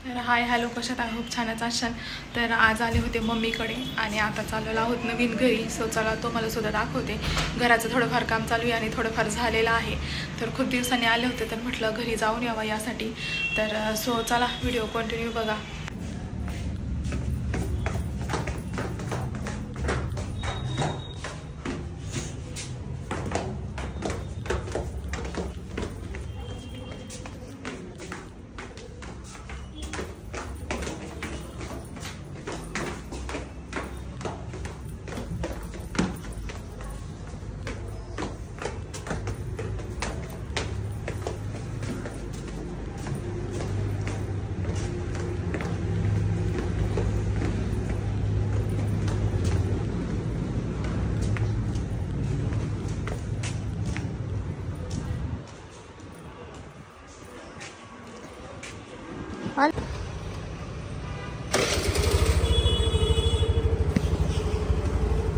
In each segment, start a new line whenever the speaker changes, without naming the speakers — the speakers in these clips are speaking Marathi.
तर हाय हॅलो, कशात आहे? खूप छानच असाल. तर आज आले होते मम्मीकडे आणि आता चाललेलो आहोत नवीन घरी. सो चला तो मला सुद्धा दाखवते. घराचं थोडंफार काम चालू आहे आणि थोडंफार झालेलं आहे. तर खूप दिवसांनी आले होते तर म्हटलं घरी जाऊन यावं यासाठी. तर सो चला व्हिडिओ कंटिन्यू बघा.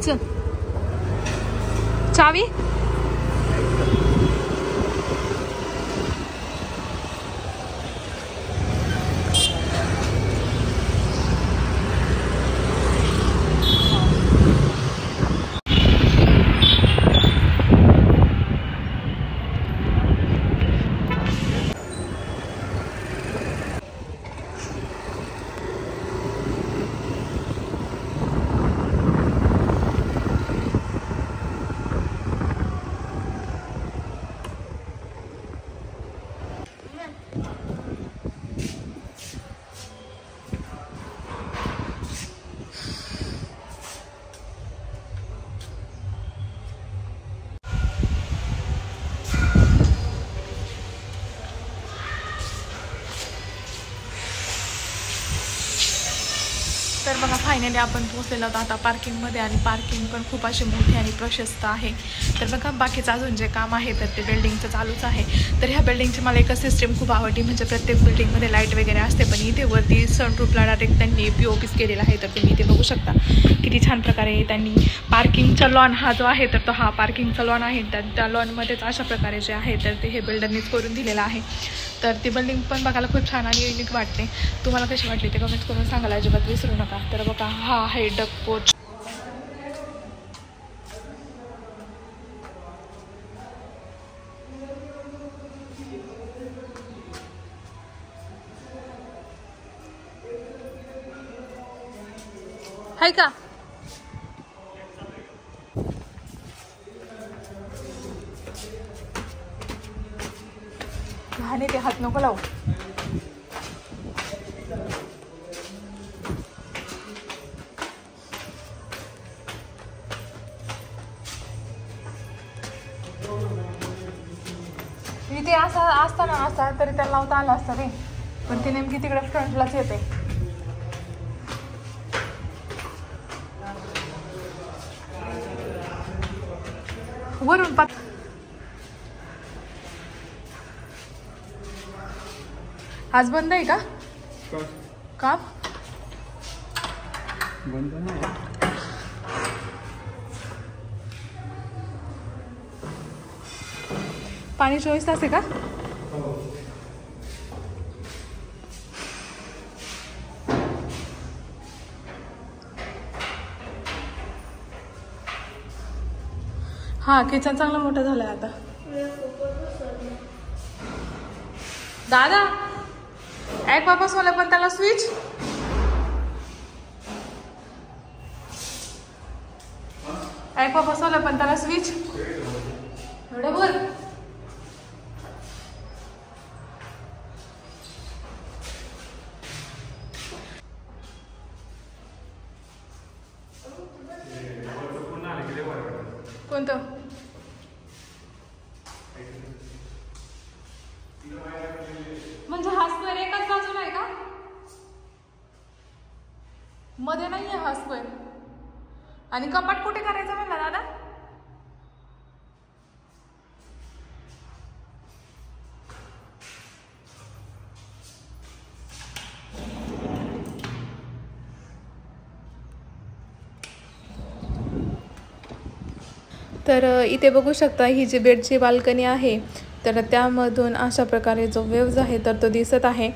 चल चावी तर बघा फायनली आपण पोहोचलेलो आहोत आता पार्किंगमध्ये. आणि पार्किंग पण खूप अशी मोठी आणि प्रशस्त आहे. तर बघा बाकीचं अजून जे काम आहे तर ते बिल्डिंगचं चालूच आहे. तर ह्या बिल्डिंगची मला एकच सिस्टीम खूप आवडली, म्हणजे प्रत्येक बिल्डिंगमध्ये लाईट वगैरे असते, पण इथे वरती सनरूफला डायरेक्ट त्यांनी POPच केलेला आहे. तर तुम्ही इथे बघू शकता किती छान प्रकारे त्यांनी पार्किंगचा लॉन हा जो आहे तर तो हा पार्किंगचा लॉन आहे. त्या लॉनमध्येच अशा प्रकारे जे आहे तर ते हे बिल्डरनीच करून दिलेलं आहे. तर ती बिल्डिंग पण बघायला खूप छान आणि युनिक वाटते. तुम्हाला कशी वाटली ते कमेंट करून सांगायला अजिबात विसरू नका. तर बघा हा आहे डक पोर्च. हाय का घाणे ते हात नको लावू. इथे असा असताना असा तरी त्याला लावता आला असता रे, पण ते नेमकी तिकडे फ्रंटलाच येते. वरून आज बंद आहे का काम? बंद नाही. पाणी 24 तास आहे का? हा किचन चांगलं मोठं झालंय आता. दादा एक वापस होला पण त्याला स्विच एक वापस होला पण त्याला स्विच बरोबर. कोणतं म्हणजे हा स्क्वेअर एकाच बाजूला आहे का? मध्ये नाही आहे हा स्क्वेअर. आणि कपाट कुठे करायचं म्हणला दादा? तर इथे बघू शकता ही जी बेडची बाल्कनी आहे तर त्यामधून अशा प्रकारे जो वेव्ज आहे तर तो दिसत आहे.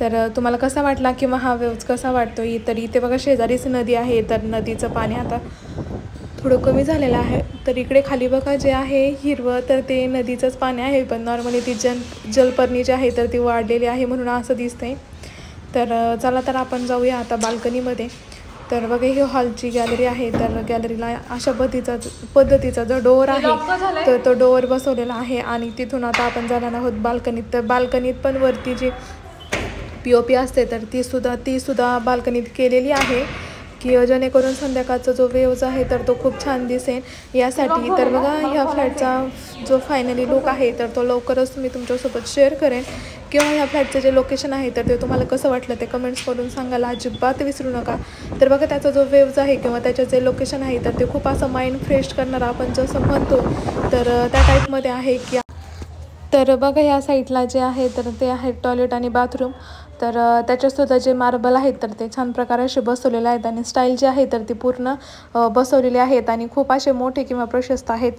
तर तुम्हाला कसा वाटला किंवा हा व्ह्यूज कसा वाटतो तर इथे बघा शेजारीच नदी आहे. तर नदीचं पाणी आता थोडं कमी झालेलं आहे. तर इकडे खाली बघा जे आहे हिरवं तर ते नदीचंच पाणी आहे, पण नॉर्मली ती जलपर्णी जी आहे तर ती वाढलेली आहे म्हणून असं दिसतंय. तर चला तर आपण जाऊया आता बाल्कनीमध्ये. तर बघा ही हॉलची गॅलरी आहे. तर गॅलरीला अशा पद्धतीचा जो डोअर आहे तर तो डोअर बसवलेला आहे आणि तिथून आता आपण जाणार आहोत बाल्कनीत. तर बाल्कनीत पण वरती जी POP असते तर ती सुद्धा बाल्कनीत केलेली आहे की जेणेकरून संध्याकाळचा जो व्ह्यूज आहे तर तो खूप छान दिसेल यासाठी. तर बघा ह्या फ्लॅटचा जो फायनली लुक आहे तर तो लवकरच मी तुमच्यासोबत शेअर करेन. किंवा ह्या फ्लॅटचं जे लोकेशन आहे तर ते तुम्हाला कसं वाटलं ते कमेंट्स करून सांगायला अजिबात विसरू नका. तर बघा त्याचा जो व्ह्यूज आहे किंवा त्याचं जे लोकेशन आहे तर ते खूप असं माइंड फ्रेश करणारं आपण जसं म्हणतो तर त्या टाईपमध्ये आहे की. तर बघा या साईडला जे आहे तर ते आहे टॉयलेट आणि बाथरूम. तर त्याच्यासुद्धा जे मार्बल आहेत तर ते छान प्रकारे असे बसवलेले आहेत आणि स्टाईल जी आहे तर ती पूर्ण बसवलेली आहेत आणि खूप असे मोठे किंवा प्रशस्त आहेत.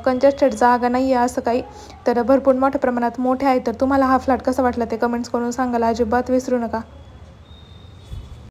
कंजेस्टेड जागा नाही आहे असं काही, तर भरपूर मोठ्या प्रमाणात मोठे आहेत. तर तुम्हाला हा फ्लॅट कसा वाटला ते कमेंट्स करून सांगायला अजिबात विसरू नका.